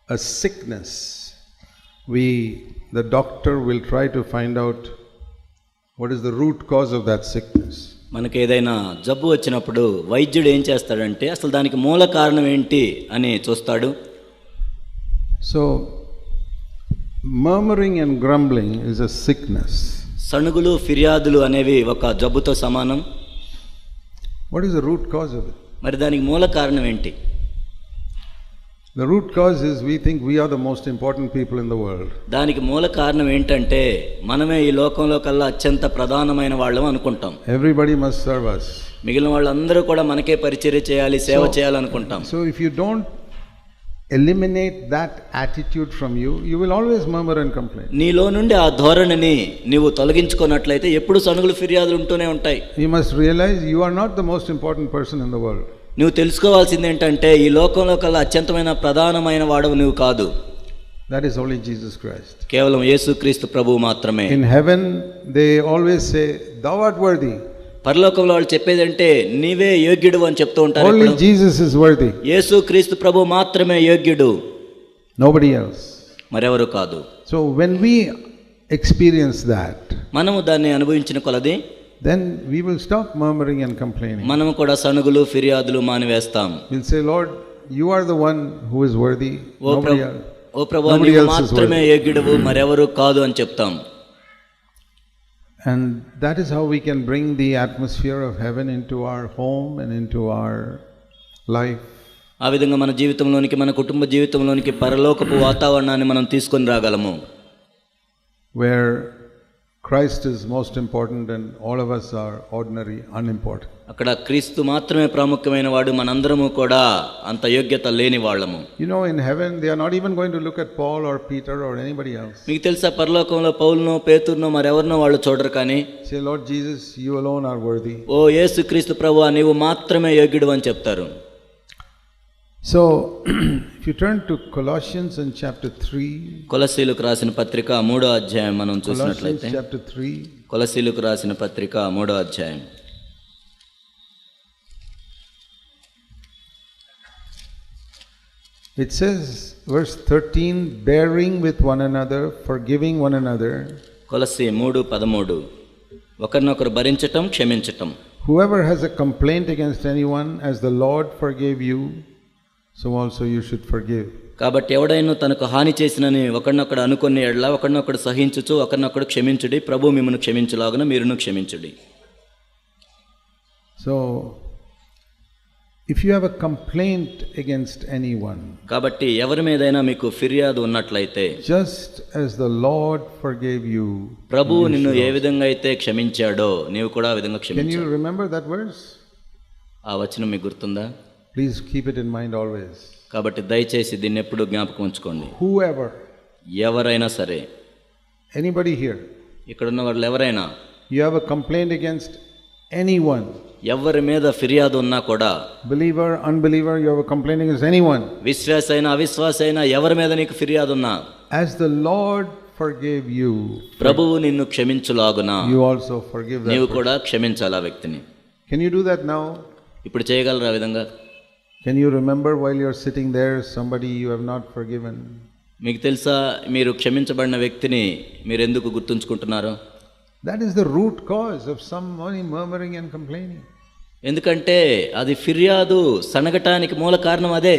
a sickness, the doctor will try to find out what is the root cause of that sickness. మనకి ఏదైనా జబ్బు వచ్చినప్పుడు వైద్యుడు ఏం చేస్తాడంటే అసలు దానికి మూల కారణం ఏంటి అని చూస్తాడు. So murmuring and grumbling is a sickness. సణుగులు ఫిర్యాదులు అనేవి ఒక జబ్బుతో సమానం. What is the root cause of it? మరి దానికి మూల కారణం ఏంటి? The root cause is we think we are the most important people in the world. దానికి మూల కారణం ఏంటంటే మనమే ఈ లోకంలో కల్లా అత్యంత ప్రధానమైన వాళ్ళం అనుకుంటాం. Everybody must serve us. మిగిలిన వాళ్ళందరూ కూడా మనకే పరిచర్య చేయాలి, సేవ చేయాలనుకుంటాం. So if you don't eliminate that attitude from you, you will always murmur and complain. నీలో నుండి ఆ ధోరణిని నీవు తొలగించుకున్నట్లయితే ఎప్పుడు సణుగులు ఫిర్యాదులు ఉంటూనే ఉంటాయి. You must realize you are not the most important person in the world. నువ్వు తెలుసుకోవాల్సింది ఏంటంటే ఈ లోకంలో కల్లా అత్యంతమైన ప్రధానమైన వాడవు నువ్వు కాదు. That is only Jesus Christ. కేవలం యేసుక్రీస్తు ప్రభువు మాత్రమే. In heaven they always say thou art worthy. పరలోకంలో వాళ్ళు చెప్పేది అంటే నీవే యోగ్యుడు అని చెప్తూ ఉంటారు. Only Jesus is worthy. యేసుక్రీస్తు ప్రభువు మాత్రమే యోగ్యుడు, nobody else. మరెవరు కాదు. So when we experience that, మనము దాన్ని అనుభవించిన కొలది then we will stop murmuring and complaining. మనము కూడా సణుగులు ఫిర్యాదులు మానివేస్తాం. We'll say, Lord, you are the one who is worthy. ఓ ప్రభువా నీవు మాత్రమే యోగ్యుడవు, మరెవరు కాదు అని చెప్తాం. And that is how we can bring the atmosphere of heaven into our home and into our life. ఆ విధంగా మన జీవితంలోనికి, మన కుటుంబ జీవితంలోనికి పరలోకపు వాతావరణాన్ని మనం తీసుకొని రాగలము. Where Christ is most important and all of us are ordinary, unimportant. అక్కడ క్రీస్తు మాత్రమే ప్రాముఖ్యమైన వాడు, మనందరము కూడా అంత యోగ్యత లేని వాళ్ళము. You know, in heaven they are not even going to look at Paul or Peter or anybody else. మీకు తెలుసా పరలోకంలో పౌలునో పేతురునో మరెవరినో వాళ్ళు చూడరు, కానీ say, Lord Jesus, you alone are worthy. ఓ యేసుక్రీస్తు ప్రభువా నీవు మాత్రమే యోగ్యుడు అని చెప్తారు. So if you turn to Colossians in chapter 3, కొలస్సీలకు రాసిన పత్రిక 3వ అధ్యాయం మనం చూసినట్లయితే, chapter 3, కొలస్సీలకు రాసిన పత్రిక 3వ అధ్యాయం it says, verse 13, bearing with one another, forgiving one another. కొలస్సీ 3:13, ఒకరినొకరు భరించటం, క్షమించటం. Whoever has a complaint against anyone, as the Lord forgave you, so also you should forgive. కాబట్టి ఎవడైనా తనకు హాని చేసినని ఒకరినొకడు అనుకునే ఎడల ఒకరినొకడు సహించుచు ఒకరినొకడు క్షమించుడి, ప్రభు మిమ్మును క్షమించులాగున మీరును క్షమించుడి. So if you have a complaint against anyone, కాబట్టి ఎవరి మీదైనా మీకు ఫిర్యాదు ఉన్నట్లయితే, just as the Lord forgave you, ప్రభువు నిన్ను ఏ విధంగా అయితే క్షమించాడో నీవు కూడా ఆ విధంగా క్షమించాలి. Can you remember that verse? ఆ వచనం మీకు గుర్తుందా? Please keep it in mind always. కాబట్టి దయచేసి దీన్ని ఎప్పుడు జ్ఞాపకం ఉంచుకోండి. Whoever, ఎవరైనా సరే, anybody here, ఇక్కడ ఉన్న వాళ్ళు ఎవరైనా, you have a complaint against anyone, ఎవరి మీద ఫిర్యాదు ఉన్నా కూడా, believer, unbeliever, you have a complaint against anyone, విశ్వాస అయినా అవిశ్వాస అయినా ఎవరి మీద నీకు ఫిర్యాదు ఉన్నా, as the Lord forgave you, ప్రభువు నిన్ను క్షమించులాగున you also forgive that నీవు person. కూడా క్షమించాలి ఆ వ్యక్తిని. Can you do that now? ఇప్పుడు చేయగలరా ఆ విధంగా? Can you remember while you're sitting there somebody you have not forgiven? మీకు తెలుసా మీరు క్షమించబడిన వ్యక్తిని మీరు ఎందుకు గుర్తుంచుకుంటున్నారు? That is the root cause of somebody murmuring and complaining. ఎందుకంటే అది ఫిర్యాదు సనగటానికి మూల కారణం అదే.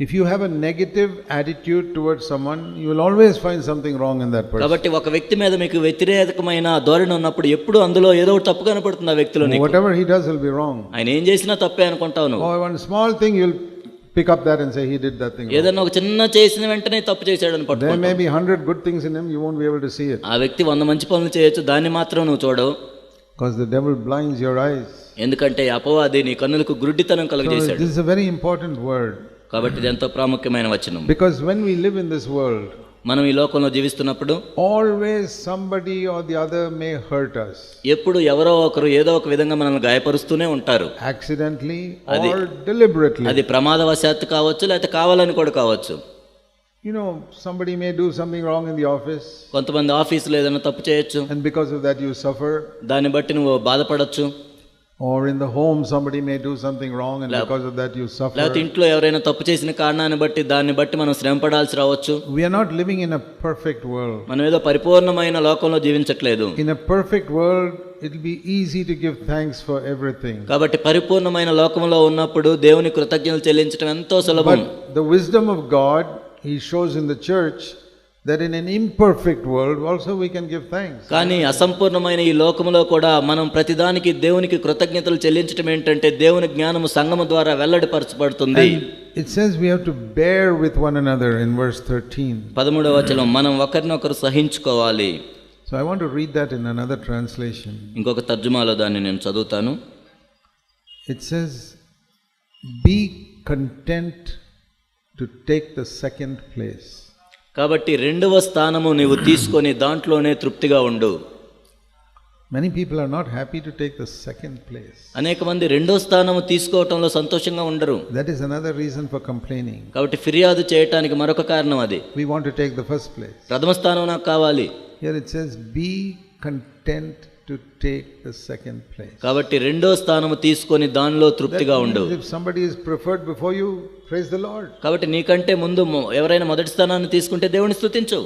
If you have a negative attitude towards someone, you will always find something wrong in that person. కాబట్టి ఒక వ్యక్తి మీద మీకు వ్యతిరేకమైన ధోరణి ఉన్నప్పుడు ఎప్పుడు అందులో ఏదో ఒకటి తప్పు కనపడుతుంది ఆ వ్యక్తిలో. Whatever he does will be wrong. ఆయన ఏం చేసినా తప్పే అనుకుంటావు నువ్వు. Or one small thing you'll pick up that and say he did that thing. ఏదైనా ఒక చిన్న చేసిన వెంటనే తప్పు చేశాడు అని పట్టుకుంటావు. There may be 100 good things in him, you won't be able to see it. ఆ వ్యక్తి 100 మంచి పనులు చేయొచ్చు, దాన్ని మాత్రం నువ్వు చూడవు. Because the devil blinds your eyes. ఎందుకంటే అపవాది నీ కన్నులకు గుడ్డితనం కలుగజేశాడు. This is a very important word. కాబట్టి ఇది ఎంతో ప్రాముఖ్యమైన వచనం. Because when we live in this world, మనం ఈ లోకంలో జీవిస్తున్నప్పుడు always somebody or the other may hurt us. ఎప్పుడు ఎవరో ఒకరు ఏదో ఒక విధంగా మనల్ని గాయపరుస్తూనే ఉంటారు. Accidentally or deliberately. అది ప్రమాదవశాత్తు కావచ్చు, లేకపోతే కావాలని కూడా కావచ్చు. You know, somebody may do something wrong in the office. కొంతమంది ఆఫీసులో ఏదైనా తప్పు చేయొచ్చు. And because of that you suffer. దాన్ని బట్టి నువ్వు బాధపడొచ్చు. Or in the home somebody may do something wrong and because of that you suffer. లేకపోతే ఇంట్లో ఎవరైనా తప్పు చేసిన కారణాన్ని బట్టి దాన్ని బట్టి మనం శ్రమ పడాల్సి రావచ్చు. We are not living in a perfect world. మనం ఏదో పరిపూర్ణమైన లోకంలో జీవించట్లేదు. In a perfect world it will be easy to give thanks for everything. కాబట్టి పరిపూర్ణమైన లోకంలో ఉన్నప్పుడు దేవుని కృతజ్ఞతలు చెల్లించడం ఎంతో సులభం. But the wisdom of God he shows in the church that in an imperfect world also we can give thanks. కానీ అసంపూర్ణమైన ఈ లోకములో కూడా మనం ప్రతిదానికి దేవునికి కృతజ్ఞతలు చెల్లించడం ఏంటంటే దేవుని జ్ఞానము సంగము ద్వారా వెల్లడిపరచబడుతుంది. It says we have to bear with one another in verse 13. 13వ వచనం మనం ఒకరినొకరు సహించుకోవాలి. So I want to read that in another translation. ఇంకొక తర్జుమాలో దాన్ని నేను చదువుతాను. It says be content to take the second place. కాబట్టి రెండవ స్థానము నీవు తీసుకొని దాంట్లోనే తృప్తిగా ఉండు. Many people are not happy to take the second place. అనేక మంది రెండో స్థానము తీసుకోవటంలో సంతోషంగా ఉండరు. That is another reason for complaining. కాబట్టి ఫిర్యాదు చేయటానికి మరొక కారణం అది. We want to take the first place. ప్రథమ స్థానం నాకు కావాలి. Here it says be content to take the second place. కాబట్టి రెండో స్థానము తీసుకొని దానిలో తృప్తిగా ఉండు. If somebody is preferred before you, praise the Lord. కాబట్టి నీకంటే ముందు ఎవరైనా మొదటి స్థానాన్ని తీసుకుంటే దేవుని స్తుతించు.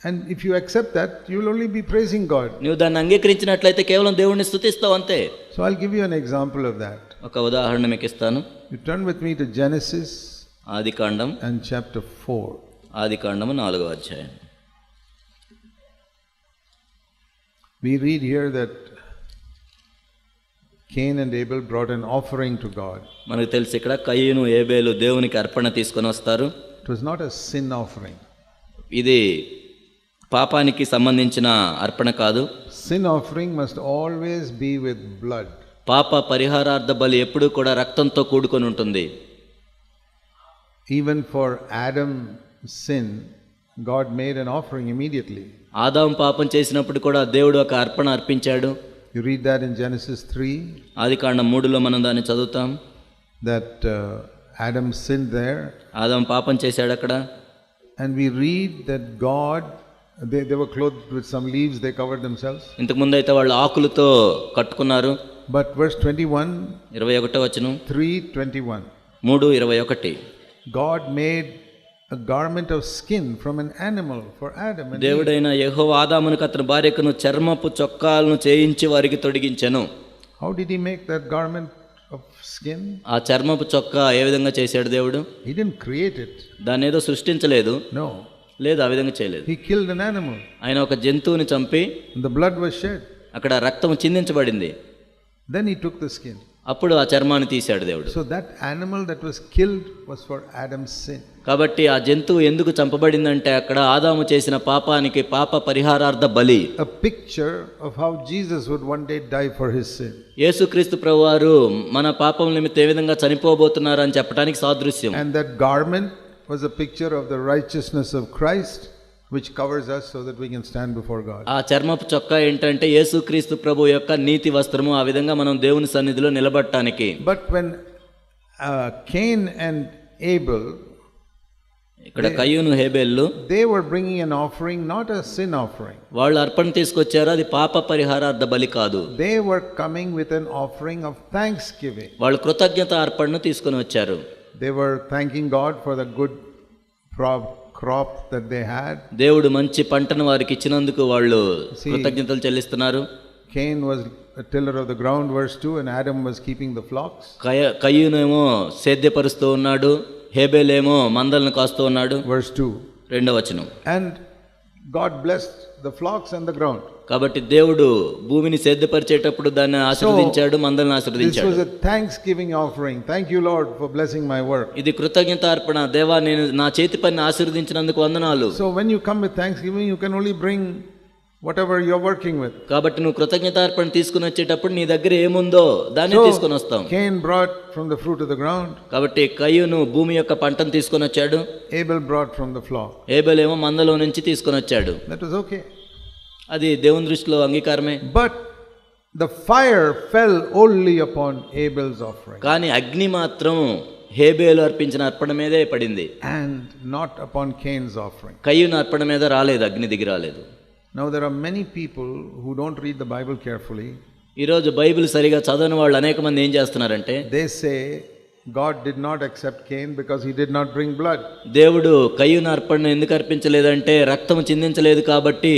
And if you accept that, you will only be praising God. నీవు దాన్ని అంగీకరించినట్లయితే కేవలం దేవుణ్ణి స్తుతిస్తావు అంతే. So I'll give you an example of that. ఒక ఉదాహరణ మీకు ఇస్తాను. You turn with me to Genesis Adikandam and chapter 4. ఆదికాండము 4వ అధ్యాయం. We read here that Cain and Abel brought an offering to God. మనకు తెలుసు ఇక్కడ కయీను ఏబేలు దేవునికి అర్పణ తీసుకొని వస్తారు. It was not a sin offering. ఇది పాపానికి సంబంధించిన అర్పణ కాదు. Sin offering must always be with blood. పాప పరిహారార్థ బలి ఎప్పుడూ కూడా రక్తంతో కూడుకొని ఉంటుంది. Even for Adam's sin, God made an offering immediately. ఆదాము పాపం చేసినప్పుడు కూడా దేవుడు ఒక అర్పణ అర్పించాడు. You read that in Genesis 3. ఆదికాండం 3లో మనం దాన్ని చదువుతాం. That Adam sinned there. ఆదాము పాపం చేశాడు అక్కడ. And we read that God, they were clothed with some leaves, they covered themselves. ఇంతకు ముందు అయితే వాళ్ళు ఆకులతో కట్టుకున్నారు. But verse 21, 21వ వచనం 3:21. 3:21 God made a garment of skin from an animal for Adam and Eve. దేవుడైన యెహోవా ఆదామునకు అతని భార్యకును చర్మపు చొక్కాలను చేయించి వారికి తొడిగించెను. How did he make that garment of skin? ఆ చర్మపు చొక్కా ఏ విధంగా చేశాడు దేవుడు? He didn't create it. దాన్ని ఏదో సృష్టించలేదు. No. లేదు, ఆ విధంగా చేయలేదు. He killed an animal. ఆయన ఒక జంతువుని చంపి And the blood was shed. అక్కడ రక్తం చిందించబడింది. Then he took the skin. అప్పుడు ఆ చర్మాన్ని తీశాడు దేవుడు. So that animal that was killed was for Adam's sin. కాబట్టి ఆ జంతువు ఎందుకు చంపబడిందంటే అక్కడ ఆదాము చేసిన పాపానికి పాప పరిహారార్థ బలి. A picture of how Jesus would one day die for his sin. యేసుక్రీస్తు ప్రభువారు మన పాపం నిమిత్తం ఏ విధంగా చనిపోబోతున్నారు అని చెప్పడానికి సాదృశ్యం. And that garment was a picture of the righteousness of Christ, which covers us so that we can stand before God. ఆ చర్మపు చొక్కా ఏంటంటే యేసుక్రీస్తు ప్రభు యొక్క నీతి వస్త్రము. ఆ విధంగా మనం దేవుని సన్నిధిలో నిలబడటానికి. But when Cain and Abel, ఇక్కడ కయ్యూను హేబేలు, they were bringing an offering, not a sin offering. వాళ్ళు అర్పణ తీసుకొచ్చారు, అది పాప పరిహారార్థ బలి కాదు. They were coming with an offering of thanksgiving. వాళ్ళు కృతజ్ఞత అర్పణను తీసుకొని వచ్చారు. They were thanking God for the good crop that they had. దేవుడు మంచి పంటను వారికి ఇచ్చినందుకు వాళ్ళు కృతజ్ఞతలు చెల్లిస్తున్నారు. Cain was a tiller of the ground, verse 2, and Adam was keeping the flocks. కయ్యూనేమో సేద్యపరుస్తూ ఉన్నాడు, హేబేలేమో మందలను కాస్తూ ఉన్నాడు. Verse 2. 2వ వచనం. And God blessed the flocks and the ground. కాబట్టి దేవుడు భూమిని సేద్యపరిచేటప్పుడు దాన్ని ఆశీర్వదించాడు, మందలను ఆశీర్వదించాడు. This was a thanksgiving offering. Thank you, Lord, for blessing my work. ఇది కృతజ్ఞత అర్పణ. దేవా, నేను నా చేతి పనిని ఆశీర్వదించినందుకు వందనాలు. So when you come with thanksgiving, you can only bring whatever you're working with. కాబట్టి నువ్వు కృతజ్ఞత అర్పణ తీసుకుని వచ్చేటప్పుడు నీ దగ్గర ఏముందో దాన్ని తీసుకొని వస్తాం. Cain brought from the fruit of the ground. కాబట్టి కయ్యూను భూమి యొక్క పంటను తీసుకొని వచ్చాడు. Abel brought from the flock. హేబేలేమో మందలో నుంచి తీసుకొని వచ్చాడు. That was okay. అది దేవుని దృష్టిలో అంగీకారమే. But the fire fell only upon Abel's offering. కానీ అగ్ని మాత్రం హేబేలు అర్పించిన అర్పణ మీదే పడింది. And not upon Cain's offering. కయ్యూను అర్పణ మీద రాలేదు, అగ్ని దిగి రాలేదు. Now there are many people who don't read the Bible carefully. ఈరోజు బైబిల్ సరిగా చదవని వాళ్ళు అనేక మంది ఏం చేస్తున్నారంటే they say God did not accept Cain because he did not bring blood. దేవుడు కయ్యూను అర్పణను ఎందుకు అర్పించలేదంటే రక్తం చిందించలేదు కాబట్టి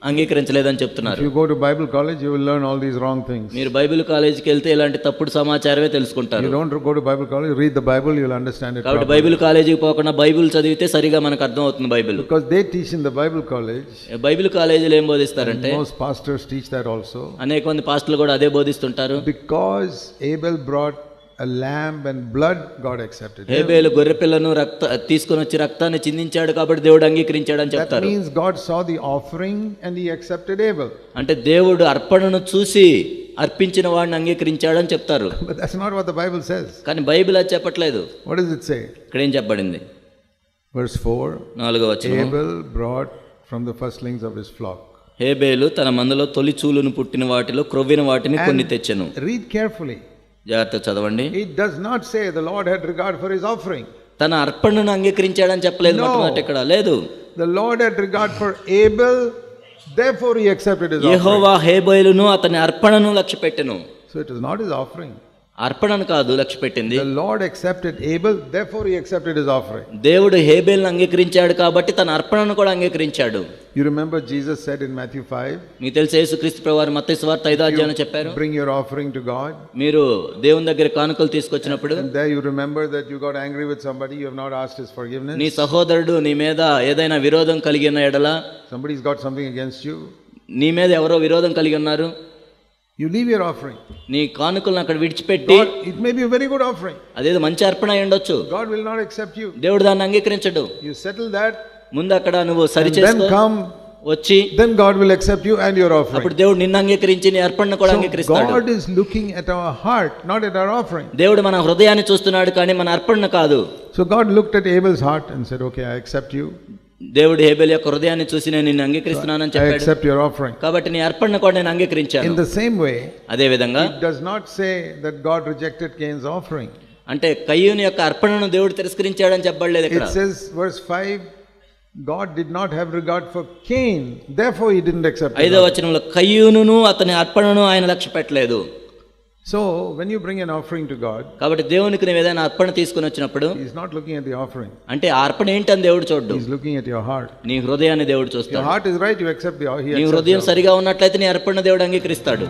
అంగీకరించలేదని చెప్తున్నారు. If you go to Bible college, you will learn all these wrong things. మీరు బైబిల్ కాలేజీకి వెళ్తే ఇలాంటి తప్పుడు సమాచారమే తెలుసుకుంటారు. You don't go to Bible college, read the Bible, you will understand it కాబట్టి properly. బైబిల్ కాలేజీకి పోకుండా బైబిల్ చదివితే సరిగా మనకు అర్థం అవుతుంది Bible. Because they teach in the Bible college. Bible కాలేజీలో ఏం బోధిస్తారంటే Most pastors teach that also. అనేక మంది పాస్టర్లు కూడా అదే బోధిస్తుంటారు. Because Abel brought a lamb and blood, God accepted it. హేబేలు గొర్రె పిల్లను తీసుకొని వచ్చి రక్తాన్ని చిందించాడు కాబట్టి దేవుడు అంగీకరించాడని That చెప్తారు. means God saw the offering and he accepted Abel. అంటే దేవుడు అర్పణను చూసి అర్పించిన వాడిని అంగీకరించాడని చెప్తారు. But that's not what the Bible says. కానీ బైబిల్ అది చెప్పట్లేదు. What does it say? ఇక్కడ ఏం చెప్పబడింది? Verse 4. 4వ వచనం. Abel brought from the firstlings of his flock. హేబేలు తన మందలో తొలి చూలును పుట్టిన వాటిలో క్రొవ్విన వాటిని కొన్ని తెచ్చెను. Read carefully. జాగ్రత్తగా చదవండి. It does not say the Lord had regard for his offering. తన అర్పణను అంగీకరించాడని చెప్పలేదు. మొట్టమొదటి ఇక్కడ లేదు. The Lord had regard for Abel, therefore he accepted his offering. యెహోవా హేబేలును అతని అర్పణను లక్ష్యపెట్టెను. So it is not his offering. అర్పణను కాదు లక్ష్యపెట్టింది. The Lord accepted Abel, therefore he accepted his offering. దేవుడు హేబేలును అంగీకరించాడు కాబట్టి తన అర్పణను కూడా అంగీకరించాడు. You remember Jesus said in Matthew 5, మీకు తెలిసి యేసుక్రీస్తు ప్రభువారు మత్తయి సువార్త 5వ అధ్యాయంలో చెప్పారు, bring your offering to God. మీరు దేవుని దగ్గర కానుకలు తీసుకొచ్చినప్పుడు And there you remember that you got angry with somebody, you have not asked his forgiveness. నీ సహోదరుడు నీ మీద ఏదైనా విరోధం కలిగిన ఎడల, Somebody's got something against you. నీ మీద ఎవరో విరోధం కలిగి ఉన్నారు, You leave your offering. నీ కానుకలను అక్కడ విడిచిపెట్టి, God, it may be a very good offering. అదేదో మంచి అర్పణ అయి ఉండొచ్చు, God will not accept you. దేవుడు దాన్ని అంగీకరించడు. You settle that. ముందు అక్కడ నువ్వు సరి And then చేసుకో, come, వచ్చి then God will accept you and your offering. అప్పుడు దేవుడు నిన్ను అంగీకరించి నీ అర్పణను కూడా So అంగీకరిస్తాడు. God is looking at our heart, not at our offering. దేవుడు మన హృదయాన్ని చూస్తున్నాడు కానీ మన అర్పణను కాదు. So God looked at Abel's heart and said, okay, I accept you. దేవుడు హేబేలు యొక్క హృదయాన్ని చూసి నేను నిన్ను అంగీకరిస్తున్నానని I చెప్పాడు. accept your offering. కాబట్టి నీ అర్పణను కూడా నేను అంగీకరించాను. In the same way, అదే విధంగా it does not say that God rejected Cain's offering. అంటే కయ్యూని యొక్క అర్పణను దేవుడు తిరస్కరించాడని చెప్పబడలేదు ఇక్కడ. It says, verse 5, God did not have regard for Cain, therefore he didn't accept it. 5వ వచనంలో కయ్యూనును అతని అర్పణను ఆయన లక్ష్య పెట్టలేదు. So when you bring an offering to God, కాబట్టి దేవునికి నువ్వు ఏదైనా అర్పణ తీసుకుని వచ్చినప్పుడు he is not looking at the offering. అంటే ఆ అర్పణ ఏంటని దేవుడు చూడ్డు, He is looking at your heart. నీ హృదయాన్ని దేవుడు Your చూస్తాడు. heart is right, you accept the నీ హృదయం సరిగా ఉన్నట్లయితే నీ అర్పణ దేవుడు అంగీకరిస్తాడు.